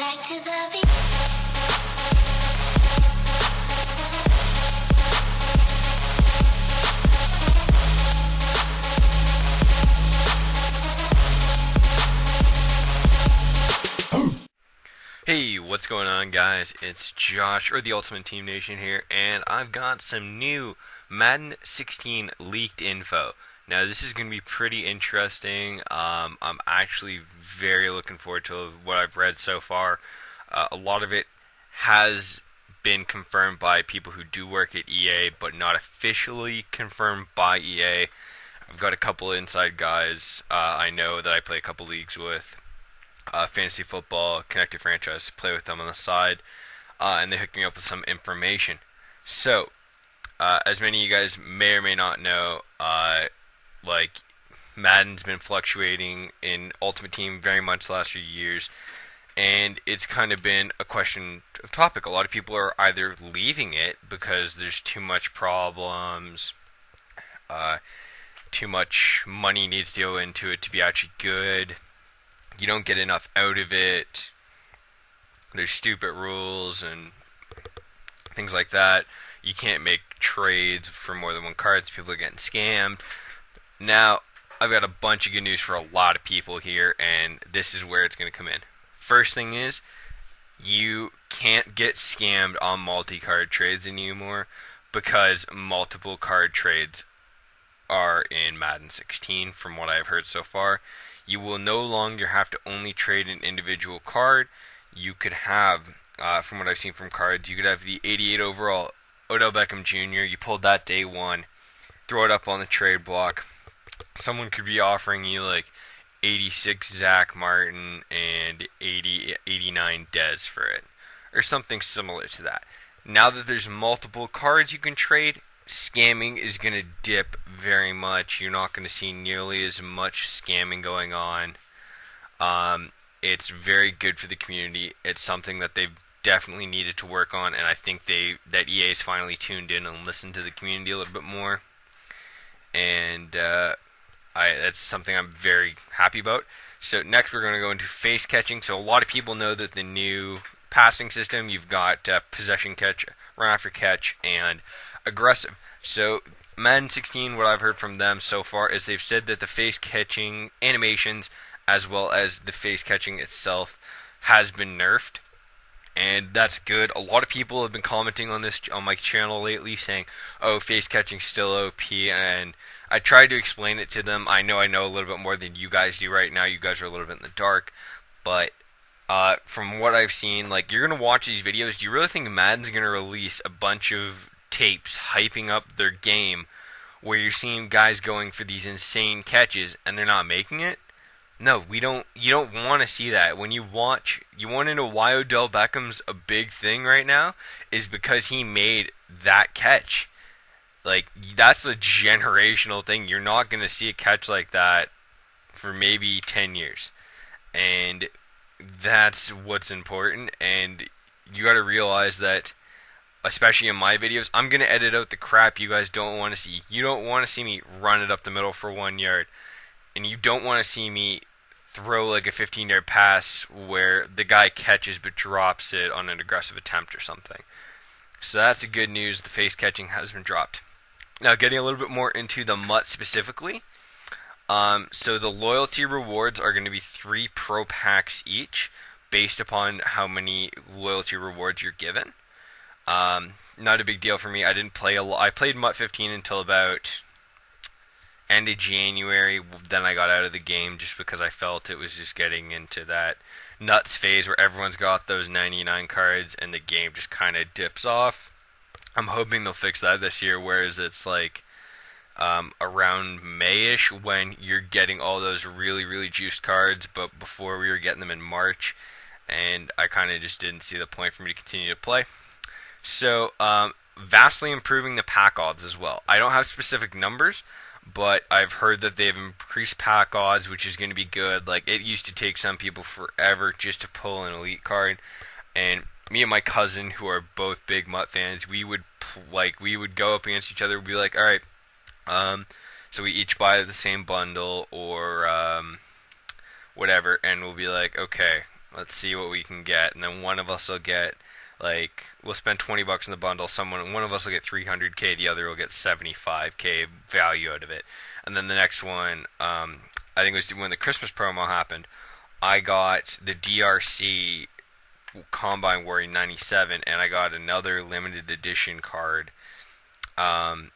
back to the Hey, what's going on, guys? It's Josh, or the Ultimate Team Nation here, and I've got some new Madden 16 leaked info. Now, this is going to be pretty interesting. I'm actually very looking forward to what I've read so far. A lot of it has been confirmed by people who do work at EA, but not officially confirmed by EA. I've got a couple of inside guys I know that I play a couple leagues with. Fantasy football, connected franchise, play with them on the side, and they hooked me up with some information. So, as many of you guys may or may not know, like Madden's been fluctuating in Ultimate Team very much the last few years, and it's kind of been a question of topic. A lot of people are either leaving it because there's too much problems, too much money needs to go into it to be actually good. You don't get enough out of it. There's stupid rules and things like that. You can't make trades for more than one card, so people are getting scammed. Now, I've got a bunch of good news for a lot of people here, and this is where it's going to come in. First thing is, you can't get scammed on multi-card trades anymore because multiple card trades are in Madden 16, from what I've heard so far. You will no longer have to only trade an individual card. You could have, from what I've seen from cards, you could have the 88 overall Odell Beckham Jr. You pulled that day one, throw it up on the trade block. Someone could be offering you like 86 Zach Martin and 89 Dez for it, or something similar to that. Now that there's multiple cards you can trade, scamming is going to dip very much. You're not going to see nearly as much scamming going on. It's very good for the community. It's something that they've definitely needed to work on, and I think that EA's finally tuned in and listened to the community a little bit more. And that's something I'm very happy about. So next we're going to go into face catching. So a lot of people know that the new passing system, you've got possession catch, run after catch, and aggressive. So Madden 16, what I've heard from them so far is they've said that the face catching animations as well as the face catching itself has been nerfed, and that's good. A lot of people have been commenting on this on my channel lately saying, oh, face catching's still OP, and I tried to explain it to them. I know a little bit more than you guys do right now. You guys are a little bit in the dark, but from what I've seen, like, you're going to watch these videos. Do you really think Madden's going to release a bunch of tapes hyping up their game where you're seeing guys going for these insane catches and they're not making it? No, you don't want to see that. When you want to know why Odell Beckham's a big thing right now is because he made that catch. Like, that's a generational thing. You're not going to see a catch like that for maybe 10 years. And that's what's important, and you got to realize that, especially in my videos, I'm going to edit out the crap you guys don't want to see. You don't want to see me run it up the middle for 1 yard, and you don't want to see me throw like a 15-yard pass where the guy catches but drops it on an aggressive attempt or something. So that's the good news. The face catching has been dropped. Now, getting a little bit more into the MUT specifically. So the loyalty rewards are going to be 3 pro packs each, based upon how many loyalty rewards you're given. Not a big deal for me. I didn't play a lot. I played MUT 15 until about end of January. Then I got out of the game just because I felt it was just getting into that nuts phase where everyone's got those 99 cards and the game just kind of dips off. I'm hoping they'll fix that this year, whereas it's like around May-ish when you're getting all those really, really juiced cards, but before we were getting them in March, and I kind of just didn't see the point for me to continue to play. So, vastly improving the pack odds as well. I don't have specific numbers, but I've heard that they've increased pack odds, which is going to be good. Like, it used to take some people forever just to pull an elite card, and me and my cousin, who are both big MUT fans, we would go up against each other. We'd be like, all right, so we each buy the same bundle or whatever, and we'll be like, okay, Let's see what we can get. And then one of us will get, like, we'll spend $20 in the bundle. One of us will get 300K, the other will get 75K value out of it. And then the next one, I think it was when the Christmas promo happened, I got the DRC Combine Warrior 97, and I got another limited edition card, and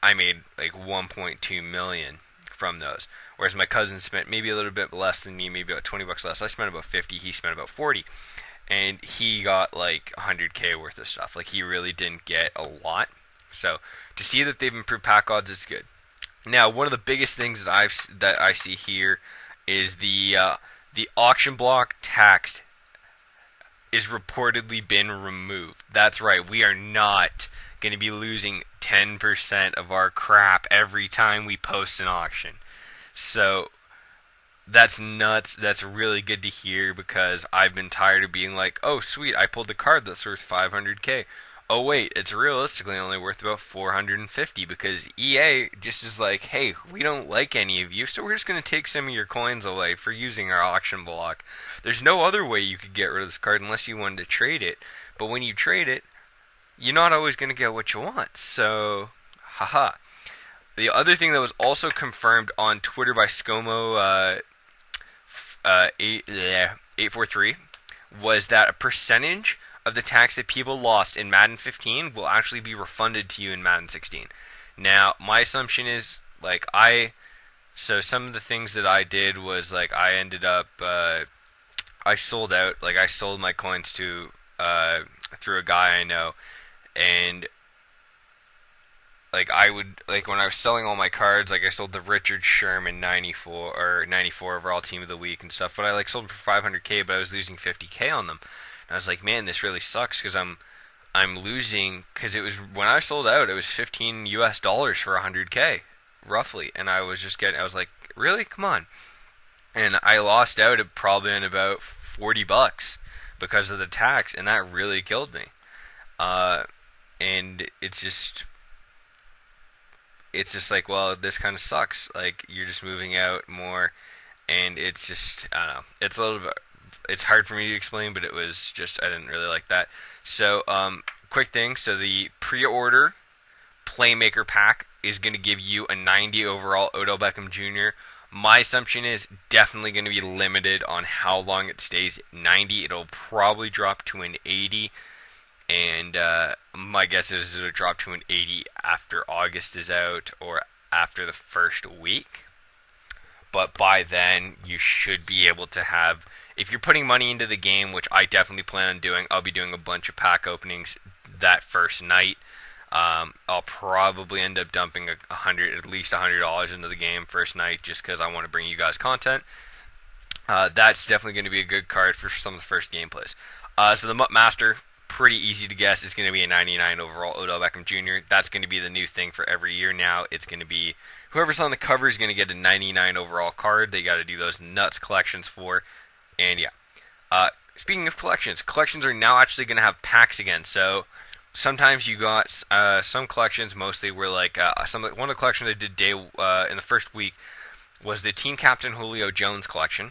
I made like 1.2 million from those. Whereas my cousin spent maybe a little bit less than me, maybe about $20 less. I spent about 50, he spent about 40, and he got like 100K worth of stuff. Like, he really didn't get a lot. So to see that they've improved pack odds is good. Now, one of the biggest things that I see here is the auction block tax is reportedly been removed. That's right. We are not going to be losing 10% of our crap every time we post an auction. So that's nuts. That's really good to hear, because I've been tired of being like, oh sweet, I pulled the card that's worth 500K. Oh wait, it's realistically only worth about 450, because EA just is like, hey, we don't like any of you, so we're just going to take some of your coins away for using our auction block. There's no other way you could get rid of this card unless you wanted to trade it. But when you trade it, you're not always going to get what you want. So, haha. The other thing that was also confirmed on Twitter by ScoMo 843 was that a percentage of the tax that people lost in Madden 15 will actually be refunded to you in Madden 16. Now, my assumption is, like, so some of the things that I did was, like, I ended up, I sold out, like, I sold my coins to, through a guy I know, and, like, when I was selling all my cards, like, I sold the Richard Sherman 94 overall team of the week and stuff, but I, like, sold them for 500K, but I was losing 50K on them. I was like, man, this really sucks, because I'm losing, because it was, when I sold out, it was $15 for 100K, roughly, and I was like, really? Come on. And I lost out at probably in about $40 because of the tax, and that really killed me. And it's just like, well, this kind of sucks. Like, you're just moving out more, and it's just, I don't know, it's a little bit, it's hard for me to explain, but it was just, I didn't really like that. So, quick thing, so the pre-order Playmaker pack is going to give you a 90 overall Odell Beckham Jr. My assumption is definitely going to be limited on how long it stays at 90. It'll probably drop to an 80, and my guess is it'll drop to an 80 after August is out, or after the first week. But by then, you should be able to have, if you're putting money into the game, which I definitely plan on doing, I'll be doing a bunch of pack openings that first night. I'll probably end up dumping at least $100 into the game first night, just because I want to bring you guys content. That's definitely going to be a good card for some of the first gameplays. So the MUT Master, pretty easy to guess, it's going to be a 99 overall Odell Beckham Jr. That's going to be the new thing for every year now. It's going to be, whoever's on the cover is going to get a 99 overall card. They got to do those nuts collections for. And yeah. Speaking of collections are now actually going to have packs again. So sometimes you got some collections, mostly were like one of the collections I did in the first week was the Team Captain Julio Jones collection,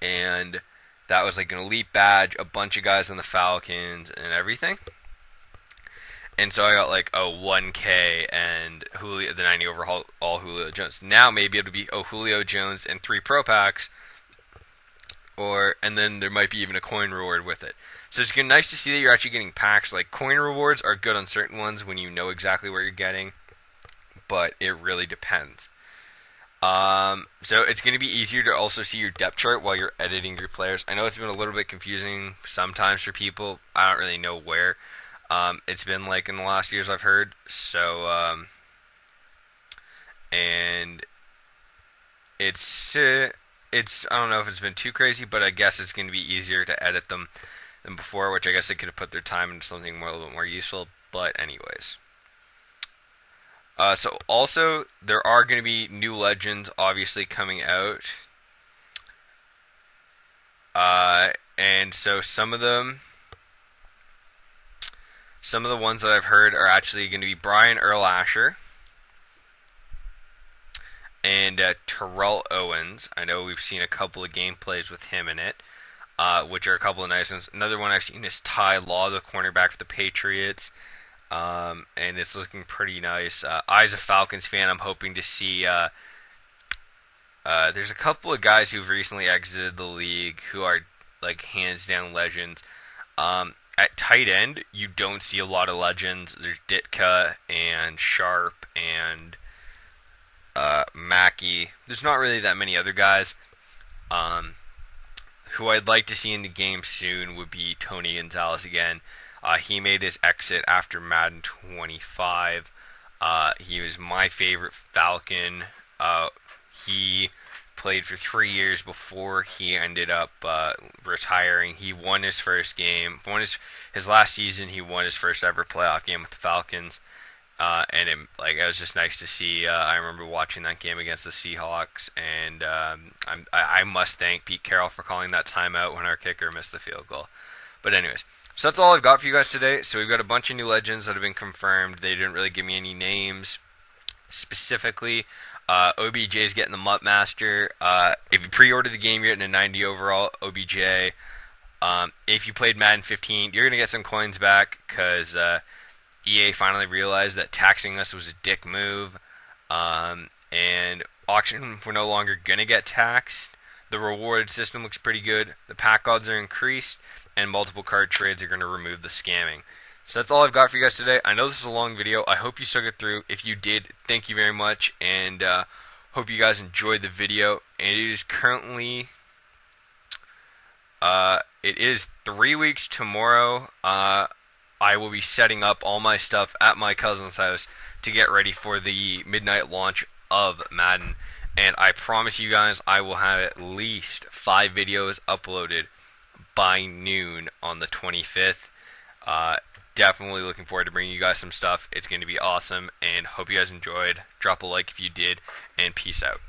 and that was like an elite badge, a bunch of guys on the Falcons and everything. And so I got like 1K and the 90 overall Julio Jones. Now maybe it'll be Julio Jones and 3 pro packs, and then there might be even a coin reward with it. So it's nice to see that you're actually getting packs. Like, coin rewards are good on certain ones when you know exactly what you're getting, but it really depends. So it's going to be easier to also see your depth chart while you're editing your players. I know it's been a little bit confusing sometimes for people. I don't really know where. It's been like in the last years I've heard. So, and it's I don't know if it's been too crazy, but I guess it's going to be easier to edit them than before, which I guess they could have put their time into something a little bit more useful. But anyways. So also, there are going to be new legends obviously coming out. And so some of the ones that I've heard are actually going to be Brian Earl Asher, and Terrell Owens. I know we've seen a couple of gameplays with him in it, which are a couple of nice ones. Another one I've seen is Ty Law, the cornerback for the Patriots, and it's looking pretty nice. As a Falcons fan, I'm hoping to see. There's a couple of guys who've recently exited the league who are like hands down legends. At tight end, you don't see a lot of legends. There's Ditka and Sharp and Mackey. There's not really that many other guys. Who I'd like to see in the game soon would be Tony Gonzalez again. He made his exit after Madden 25. He was my favorite Falcon. He played for 3 years before he ended up retiring. He won his first game. His last season, he won his first ever playoff game with the Falcons. And it was just nice to see. I remember watching that game against the Seahawks, and I must thank Pete Carroll for calling that timeout when our kicker missed the field goal. But anyways, so that's all I've got for you guys today. So we've got a bunch of new legends that have been confirmed. They didn't really give me any names specifically. OBJ is getting the MUT Master. If you pre-order the game, you're getting a 90 overall OBJ. If you played Madden 15, you're going to get some coins back because EA finally realized that taxing us was a dick move, and auction, we're no longer going to get taxed. The reward system looks pretty good. The pack odds are increased, and multiple card trades are going to remove the scamming. So that's all I've got for you guys today. I know this is a long video. I hope you stuck it through. If you did, thank you very much, and hope you guys enjoyed the video. And it is currently, it is 3 weeks tomorrow. I will be setting up all my stuff at my cousin's house to get ready for the midnight launch of Madden. And I promise you guys, I will have at least 5 videos uploaded by noon on the 25th. Definitely looking forward to bringing you guys some stuff. It's going to be awesome, and hope you guys enjoyed. Drop a like if you did, and peace out.